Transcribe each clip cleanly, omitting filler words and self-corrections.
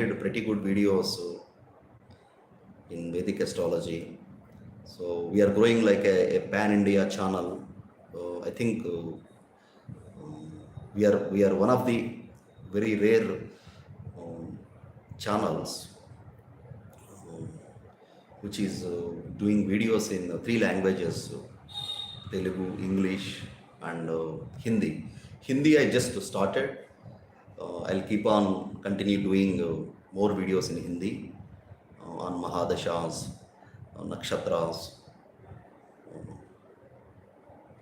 pretty good videos in Vedic astrology. So we are growing like a pan-India channel. I think we are one of the very rare um, channels which is doing videos in three languages: Telugu, English, and Hindi. Hindi I just started. I'll keep on continue doing more videos in Hindi on Mahadashas, Nakshatras.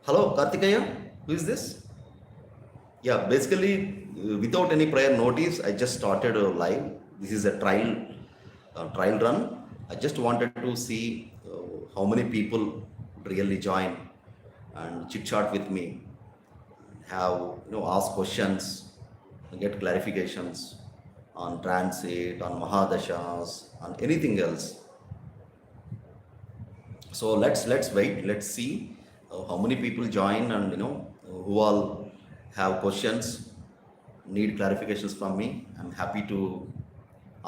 Hello, Kartikeya, who is this? Yeah, basically, without any prior notice, I just started live. This is a trial run. I just wanted to see how many people really join and chit chat with me, have ask questions, get clarifications on transit, on Mahadashas, on anything else. So let's wait. Let's see how many people join, and who all have questions, need clarifications from me. I'm happy to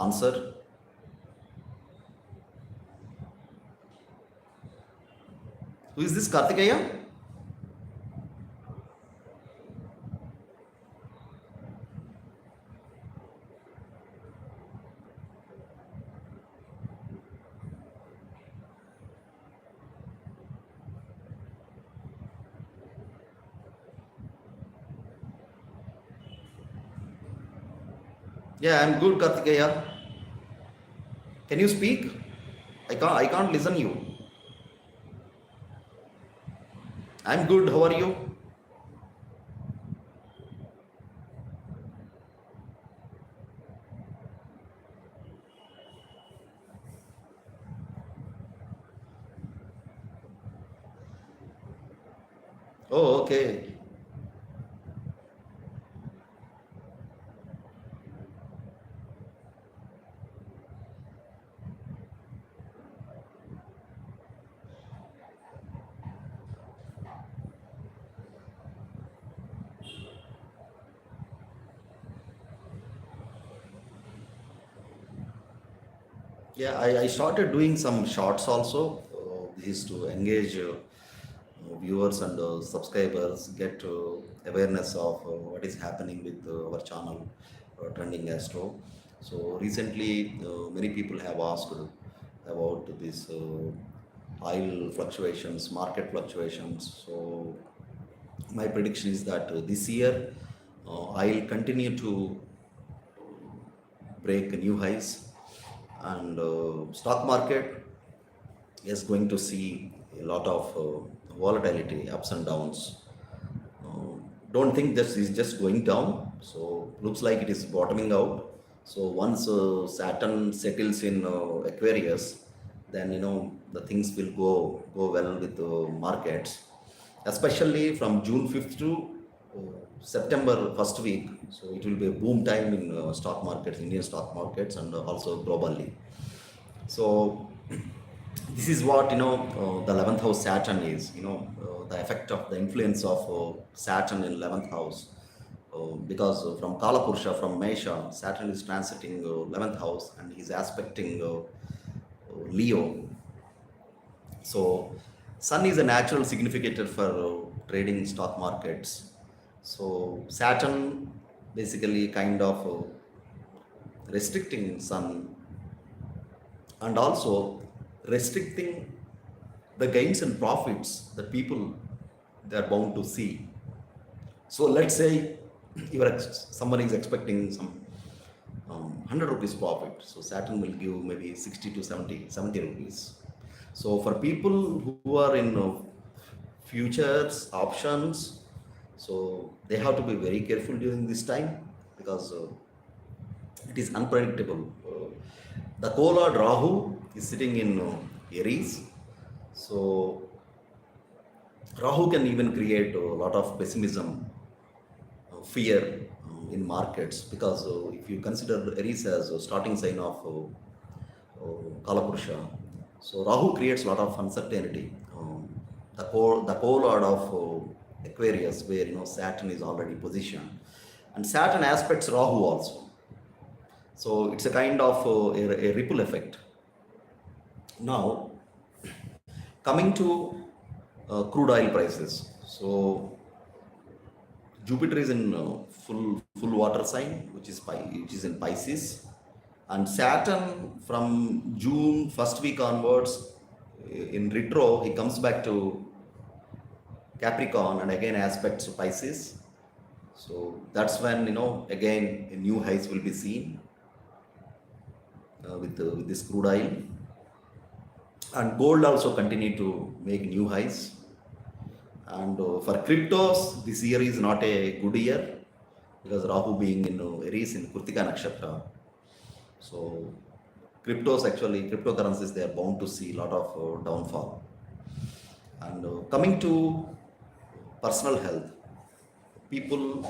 answer. Who is this, Kartikeya? Yeah, I'm good, Kartikeya. Can you speak? I can't listen you. I'm good. How are you? Oh, okay. Yeah, I started doing some shorts also. This is to engage viewers and subscribers, get awareness of what is happening with our channel, Trending Astro. So recently, many people have asked about this oil fluctuations, market fluctuations. So my prediction is that this year, oil continue to break new highs, and stock market is going to see a lot of volatility, ups and downs. Don't think this is just going down. So looks like it is bottoming out. So once Saturn settles in Aquarius, then the things will go well with the markets, especially from June 5th to September first week. So it will be a boom time in stock markets, Indian stock markets, and also globally. So this is what the 11th house Saturn is. The effect of the influence of Saturn in 11th house. Because from Kalapurusha, from Mesha, Saturn is transiting 11th house, and he's aspecting Leo. So Sun is a natural significator for trading stock markets. So Saturn basically kind of restricting Sun, and also restricting the gains and profits that people they are bound to see. So let's say someone is expecting some 100 rupees profit. So Saturn will give maybe 60 to 70 rupees. So for people who are in futures options, so they have to be very careful during this time, because it is unpredictable. The co-lord Rahu is sitting in Aries. So Rahu can even create a lot of pessimism, fear in markets, because if you consider Aries as a starting sign of Kalapurusha, so Rahu creates a lot of uncertainty. The co-lord of Aquarius, where Saturn is already positioned, and Saturn aspects Rahu also. So it's a kind of a ripple effect. Now, coming to crude oil prices. So Jupiter is in full water sign, which is in Pisces, and Saturn from June first week onwards in retro he comes back to Capricorn and again aspects to Pisces. So that's when again new highs will be seen with this crude oil, and gold also continue to make new highs. And for cryptos, this year is not a good year because Rahu being in Aries in Kurtika Nakshatra. So cryptocurrencies, they are bound to see a lot of downfall. And coming to personal health, people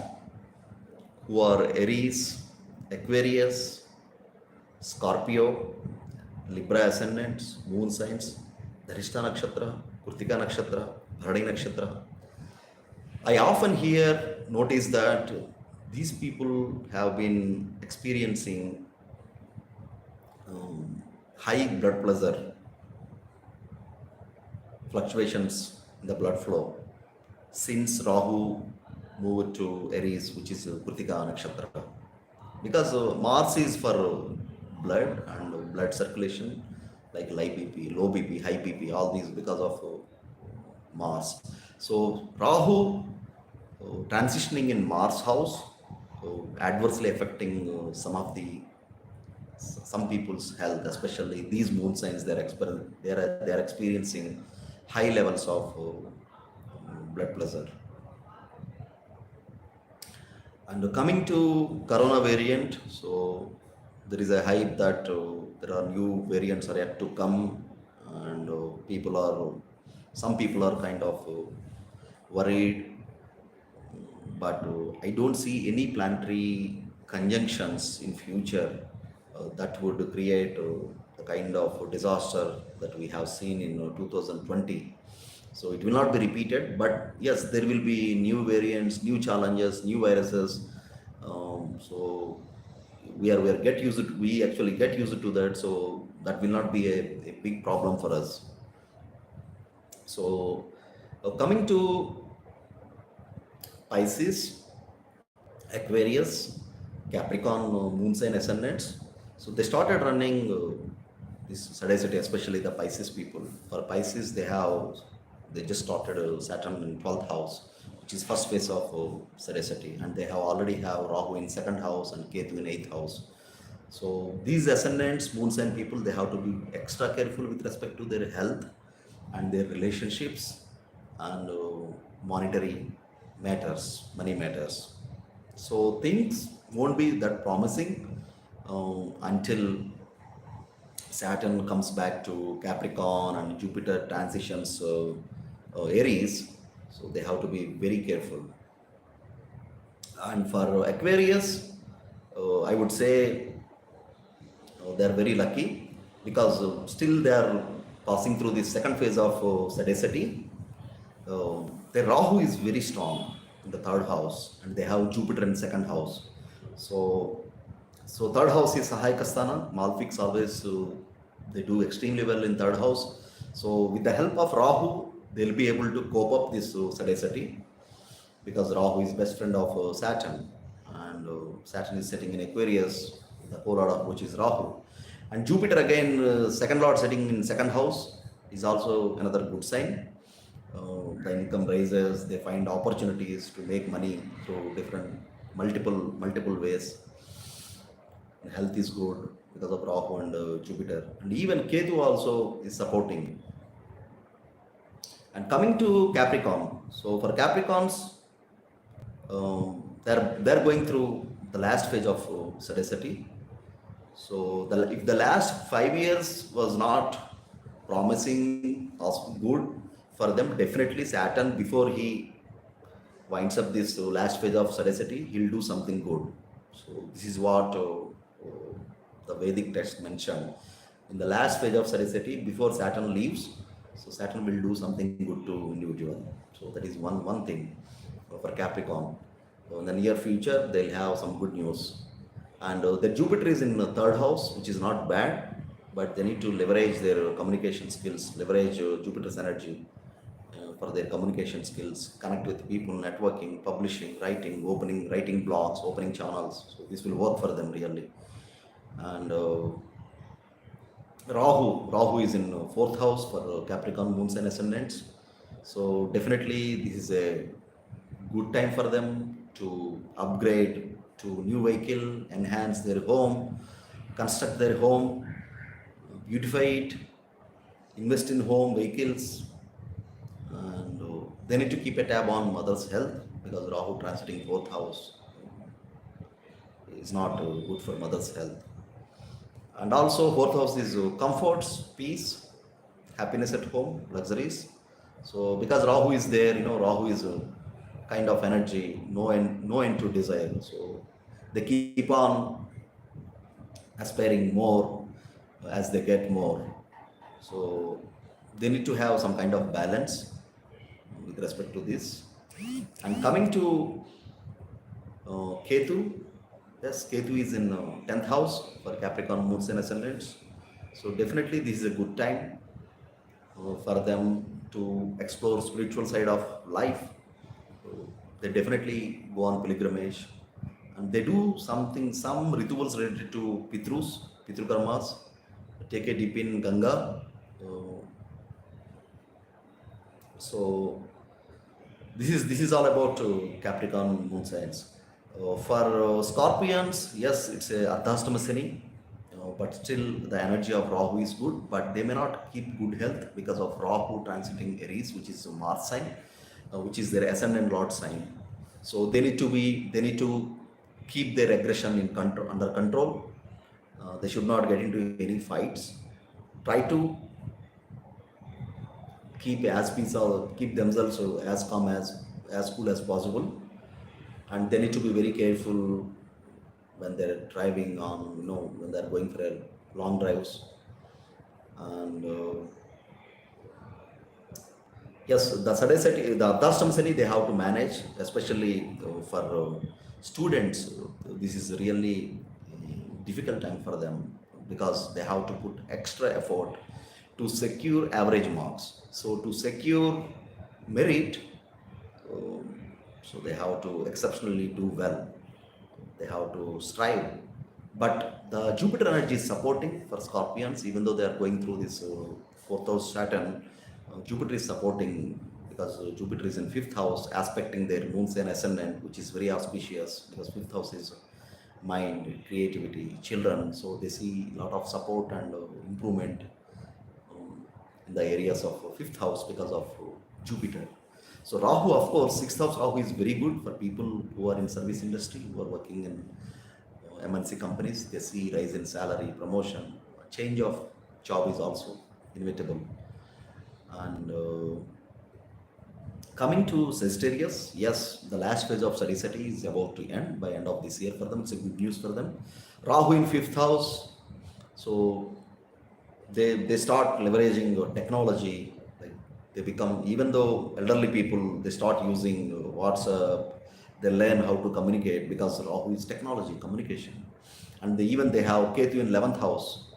who are Aries, Aquarius, Scorpio, Libra ascendants, moon signs, Dharishta Nakshatra, Kurtika Nakshatra, Bharani Nakshatra. I often notice that these people have been experiencing high blood pressure fluctuations in the blood flow since Rahu moved to Aries, which is Kurtika Nakshatra. Because Mars is for blood and blood circulation, like low BP, high BP, all these because of Mars. So Rahu transitioning in Mars house, adversely affecting some people's health, especially these moon signs. They're experiencing high levels of blood pressure. And coming to corona variant, so there is a hype that there are new variants are yet to come, and some people are kind of worried, but I don't see any planetary conjunctions in future that would create the kind of disaster that we have seen in 2020. So it will not be repeated, but yes, there will be new variants, new challenges, new viruses. So we actually get used to that. So that will not be a big problem for us. So coming to Pisces, Aquarius, Capricorn, moon sign ascendants. So they started running this Sadicity, especially the Pisces people. For Pisces, they just started Saturn in 12th house, which is first phase of Sadicity, and they already have Rahu in 2nd house and Ketu in 8th house. So these ascendants, moon sign people, they have to be extra careful with respect to their health and their relationships and monetary matters, money matters. So things won't be that promising until Saturn comes back to Capricorn and Jupiter transitions Aries. So they have to be very careful. And for Aquarius, I would say they are very lucky because still they are passing through the second phase of Sadicity. Their Rahu is very strong in the 3rd house, and they have Jupiter in 2nd house. So 3rd house is Sahayaka Sthana. Malefics always they do extremely well in 3rd house. So with the help of Rahu, they'll be able to cope up this Sadicity, because Rahu is best friend of Saturn, and Saturn is sitting in Aquarius, the polar of which is Rahu. And Jupiter again, second lord sitting in 2nd house, is also another good sign. The income rises, they find opportunities to make money through multiple ways. And health is good because of Rahu and Jupiter, and even Ketu also is supporting. And coming to Capricorn, so for Capricorns, they're going through the last phase of Sadicity. So if the last 5 years was not promising or good for them, definitely Saturn, before he winds up this last phase of Sadicity, he'll do something good. So this is what the Vedic text mentioned. In the last phase of Sadicity, before Saturn leaves, so Saturn will do something good to individual. So that is one thing for Capricorn. So in the near future, they'll have some good news. And the Jupiter is in the third house, which is not bad, but they need to leverage their communication skills, leverage Jupiter's energy for their communication skills, connect with people, networking, publishing, writing, writing blogs, opening channels. So this will work for them really. And Rahu is in fourth house for Capricorn moons and ascendants. So definitely this is a good time for them to upgrade to new vehicle, enhance their home, construct their home, beautify it, invest in home vehicles, and they need to keep a tab on mother's health because Rahu transiting fourth house is not good for mother's health. And also fourth house is comforts, peace, happiness at home, luxuries. So because Rahu is there, Rahu is a kind of energy, no end to desire. So they keep on aspiring more as they get more. So they need to have some kind of balance with respect to this. And coming to Ketu, yes, Ketu is in 10th house for Capricorn moons and ascendants. So definitely this is a good time for them to explore spiritual side of life. They definitely go on pilgrimage, and they do some rituals related to Pitru karmas, take a dip in Ganga. So this is all about Capricorn moon signs. For Scorpions, yes, it's a Ardhastama Shani, but still the energy of Rahu is good, but they may not keep good health because of Rahu transiting Aries, which is a Mars sign, which is their ascendant Lord sign. So they need to keep their aggression under control. They should not get into any fights. Try to keep themselves as calm as cool as possible, and they need to be very careful when they're driving on, when they're going for long drives. And yes, the Ardhastama Shani they have to manage, especially for students. This is really difficult time for them because they have to put extra effort to secure average marks. So to secure merit, so they have to exceptionally do well. They have to strive. But the Jupiter energy is supporting for Scorpions, even though they are going through this fourth house Saturn. Jupiter is supporting because Jupiter is in fifth house, aspecting their moons and ascendant, which is very auspicious because fifth house is mind, creativity, children. So they see a lot of support and improvement in the areas of fifth house because of Jupiter. So Rahu, of course, sixth house Rahu is very good for people who are in service industry, who are working in MNC companies. They see rise in salary, promotion, change of job is also inevitable. And coming to Sagittarius, yes, the last phase of Sagittarius is about to end by end of this year for them. It's a good news for them. Rahu in fifth house, so they start leveraging technology. Like they become, even though elderly people, they start using WhatsApp. They learn how to communicate because Rahu is technology, communication, and they have Ketu in 11th house,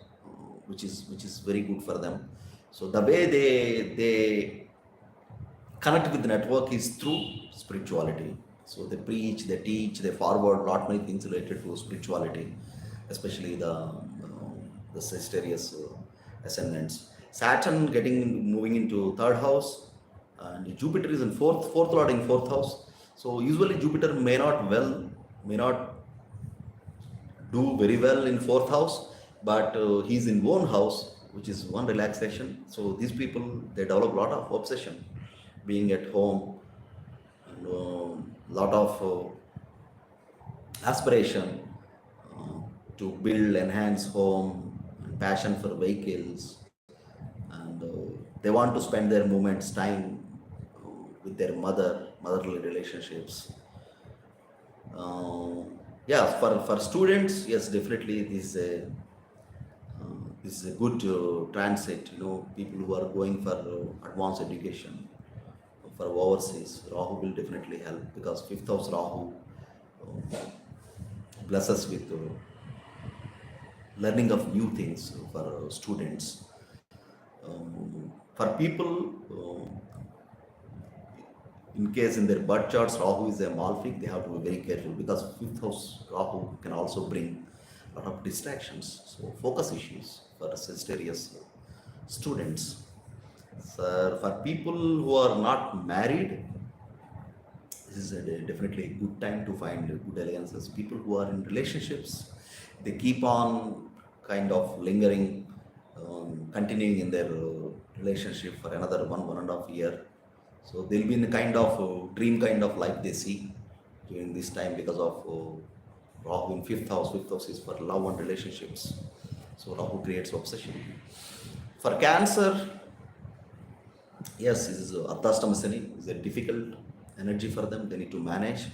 which is very good for them. So the way they connect with the network is through spirituality. So they preach, they teach, they forward lot many things related to spirituality, especially the Sagittarius ascendants. Saturn moving into third house, and Jupiter is in fourth lord in fourth house. So usually Jupiter may not do very well in fourth house, but he's in one house, which is one relaxation. So these people, they develop a lot of obsession, being at home, and lot of aspiration to build, enhance home, and passion for vehicles, and they want to spend their moments time with their motherly relationships. Yeah, for students, yes, definitely this is a good transit. People who are going for advanced education, for overseas, Rahu will definitely help because fifth house Rahu blesses with learning of new things for students. For people, in case in their birth charts Rahu is a malefic, they have to be very careful because fifth house Rahu can also bring a lot of distractions. So focus issues for Sagittarius students. So for people who are not married, this is definitely a good time to find good alliances. People who are in relationships, they keep on kind of lingering, continuing in their relationship for another 1.5 year. So they'll be in a kind of dream kind of life they see during this time because of Rahu in fifth house. Fifth house is for love and relationships. So Rahu creates obsession. For Cancer, yes, this is Ardhashtama Shani is a difficult energy for them. They need to manage.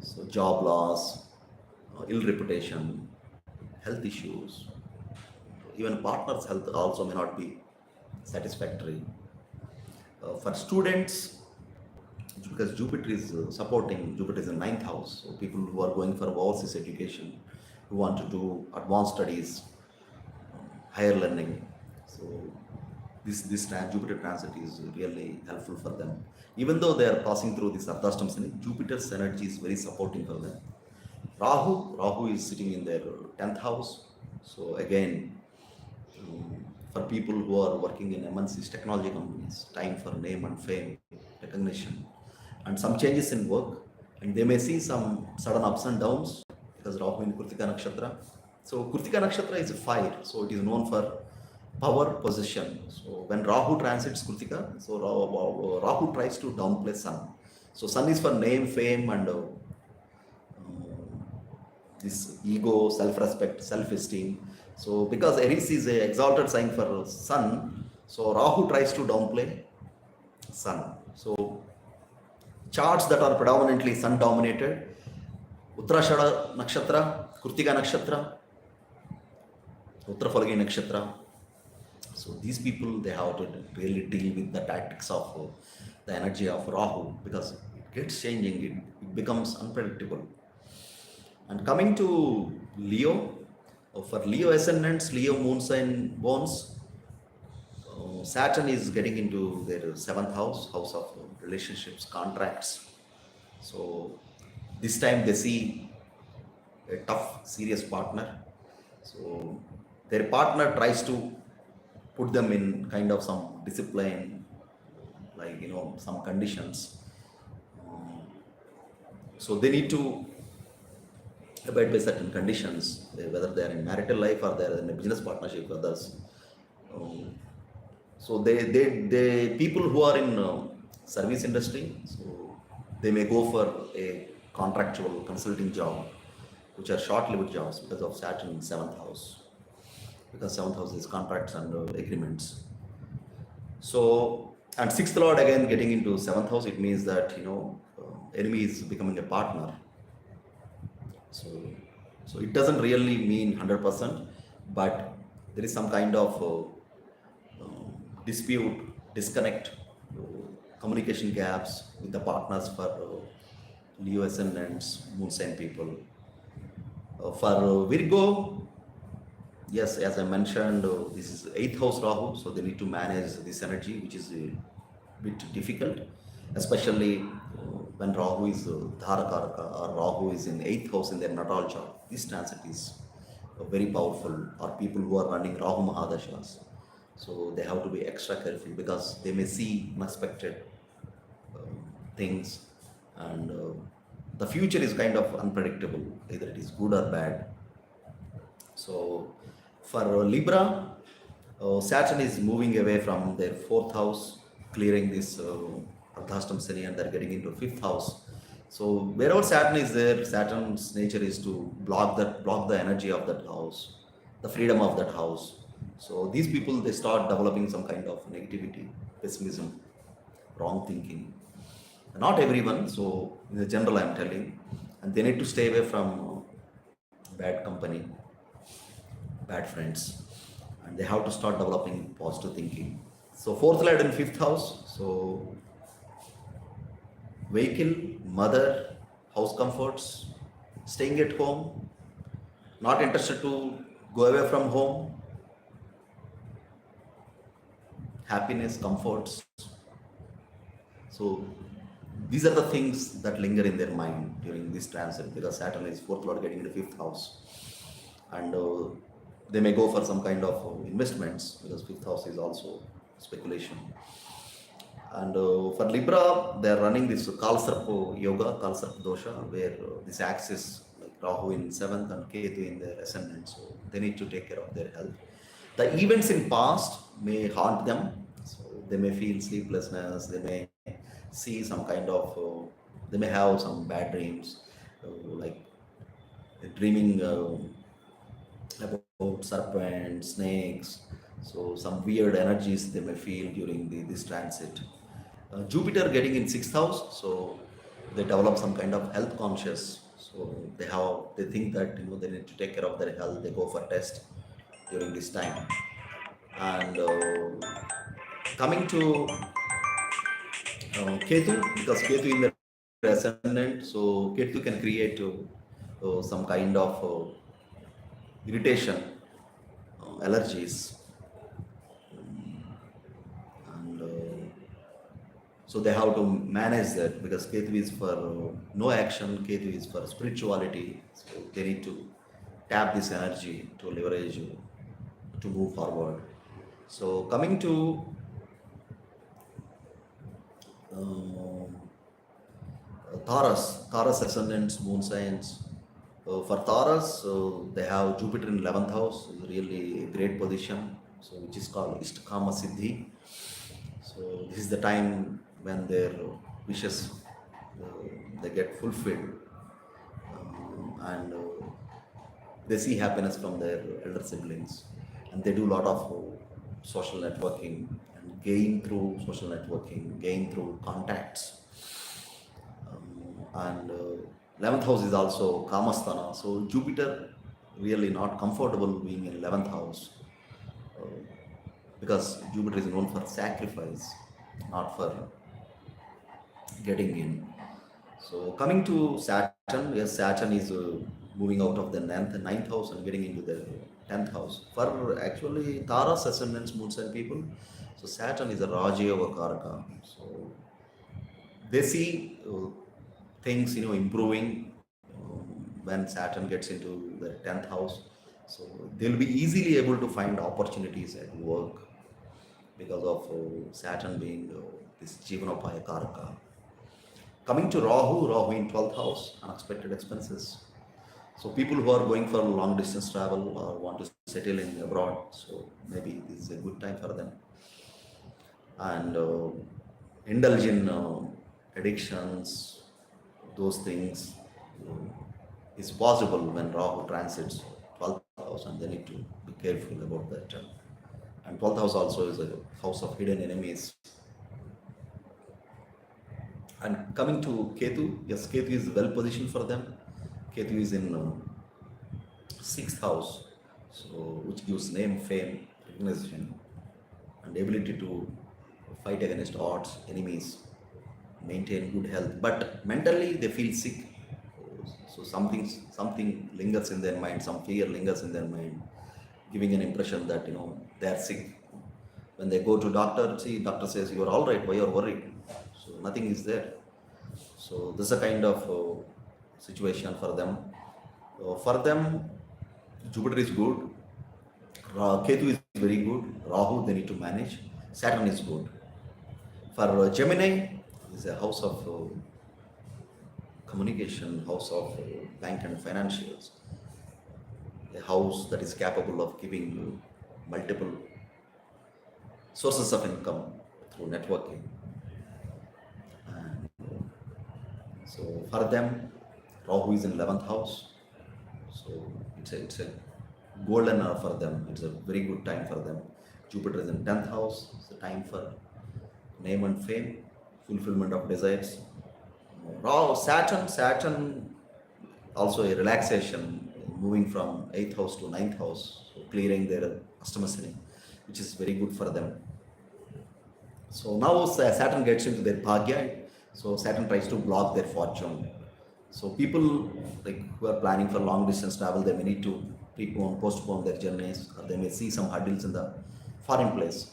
So job loss, ill reputation, health issues, even partner's health also may not be satisfactory. For students, because Jupiter is supporting, Jupiter is in ninth house. So people who are going for overseas education, who want to do advanced studies, higher learning. So this Jupiter transit is really helpful for them. Even though they are passing through this Ardhashtama Shani, Jupiter's energy is very supporting for them. Rahu is sitting in their 10th house. So again, for people who are working in MNCs, technology companies, time for name and fame, recognition, and some changes in work, and they may see some sudden ups and downs because Rahu in Kritika Nakshatra. So Kritika Nakshatra is a fire, so it is known for power possession. So when Rahu transits Kritika, so Rahu tries to downplay Sun. So Sun is for name, fame, and this ego, self-respect, self-esteem. So because Aries is a exalted sign for Sun, so Rahu tries to downplay Sun. So charts that are predominantly Sun dominated, Uttarashada Nakshatra, Kritika Nakshatra, Uttarafalgi Nakshatra. So these people, they have to really deal with the tactics of the energy of Rahu because it gets changing, it becomes unpredictable. And coming to Leo, for Leo ascendants, Leo moon sign bones, Saturn is getting into their seventh house, house of relationships, contracts. So this time they see a tough, serious partner. So their partner tries to put them in kind of some discipline, like some conditions. So they need to abide by certain conditions, whether they are in marital life or they are in a business partnership with others. So they people who are in service industry, so they may go for a contractual consulting job, which are short-lived jobs because of Saturn in seventh house. Because seventh house is contracts and agreements. So, and sixth lord again getting into seventh house, it means that enemy is becoming a partner. So it doesn't really mean 100%, but there is some kind of dispute, disconnect, communication gaps with the partners for Leo ascendants, moon sign people. For Virgo, yes, as I mentioned, this is 8th house Rahu, so they need to manage this energy, which is a bit difficult, especially when Rahu is Dharakaraka or Rahu is in 8th house in their natal chart. This transit is very powerful, or people who are running Rahu Mahadashas. So they have to be extra careful because they may see unexpected things, and the future is kind of unpredictable, either it is good or bad. So for Libra, Saturn is moving away from their 4th house, clearing this Ardhashtama Shani, and they're getting into 5th house. So wherever Saturn is there, Saturn's nature is to block the energy of that house, the freedom of that house. So these people, they start developing some kind of negativity, pessimism, wrong thinking. Not everyone, so in the general I'm telling, and they need to stay away from bad company, bad friends, and they have to start developing positive thinking. So 4th lord in 5th house, so vehicle, mother, house comforts, staying at home, not interested to go away from home, happiness, comforts. So these are the things that linger in their mind during this transit, because Saturn is fourth lord getting into fifth house, and they may go for some kind of investments, because fifth house is also speculation. And for Libra, they are running this Kalsarpa Yoga, Kalsarpa Dosha, where this axis, like Rahu in 7th and Ketu in their ascendant, so they need to take care of their health. The events in past may haunt them, so they may feel sleeplessness, they may see some kind of, they may have some bad dreams, like dreaming about serpents, snakes, so some weird energies they may feel during this transit. Jupiter getting in sixth house, so they develop some kind of health conscious. So they think that they need to take care of their health. They go for test during this time. And coming to Ketu, because Ketu in the ascendant, so Ketu can create some kind of irritation, allergies, and so they have to manage that, because Ketu is for no action, Ketu is for spirituality. So they need to tap this energy to leverage to move forward. So coming to Taurus ascendants, moon signs. For Taurus, they have Jupiter in 11th house, really a great position, so which is called Istakama Siddhi. So this is the time when their wishes they get fulfilled, and they see happiness from their elder siblings, and they do a lot of social networking, and gain through social networking, gain through contacts. And 11th house is also Kamasthana, so Jupiter really not comfortable being in 11th house, because Jupiter is known for sacrifice, not for getting in. So coming to Saturn, yes, Saturn is moving out of the ninth house and getting into the 10th house. For actually Taurus ascendants, moon sign people, so Saturn is a Raja Yoga Karaka. So they see things improving when Saturn gets into the 10th house. So they'll be easily able to find opportunities at work because of Saturn being this Jivanopaya Karaka. Coming to Rahu in 12th house, unexpected expenses. So people who are going for long distance travel or want to settle in abroad, so maybe this is a good time for them. And indulge in addictions, those things is possible when Rahu transits 12th house, and they need to be careful about that. And 12th house also is a house of hidden enemies. And coming to Ketu, yes, Ketu is well positioned for them. Ketu is in 6th house, so which gives name, fame, recognition, and ability to fight against odds, enemies, maintain good health. But mentally they feel sick. So something lingers in their mind, some fear lingers in their mind, giving an impression that they are sick. When they go to doctor says you are all right, why you are worried? So nothing is there. So this is a kind of situation for them. For them, Jupiter is good, Ketu is very good, Rahu they need to manage, Saturn is good. For Gemini, is a house of communication, house of bank and financials, a house that is capable of giving you multiple sources of income through networking. And so for them, Rahu is in 11th house, so it's a golden hour for them. It's a very good time for them. Jupiter is in 10th house. It's a time for name and fame, fulfillment of desires. Saturn also a relaxation, moving from 8th house to 9th house, so clearing their Astamasini, which is very good for them. So now Saturn gets into their Bhagya, so Saturn tries to block their fortune. So people who are planning for long distance travel, they may need to postpone their journeys, or they may see some hurdles in the foreign place.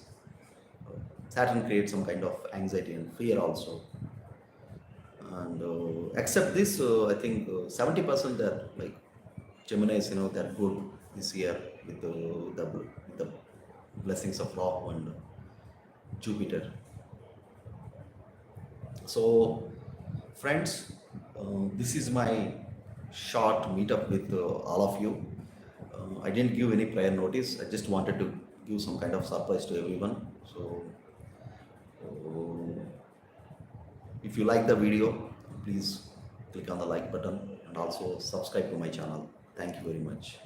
Saturn creates some kind of anxiety and fear also. And except this, I think 70% they're like Geminis, they're good this year with the blessings of Rahu and Jupiter. So, friends, this is my short meetup with all of you. I didn't give any prior notice. I just wanted to give some kind of surprise to everyone. So, uh, if you like the video, please click on the like button and also subscribe to my channel. Thank you very much.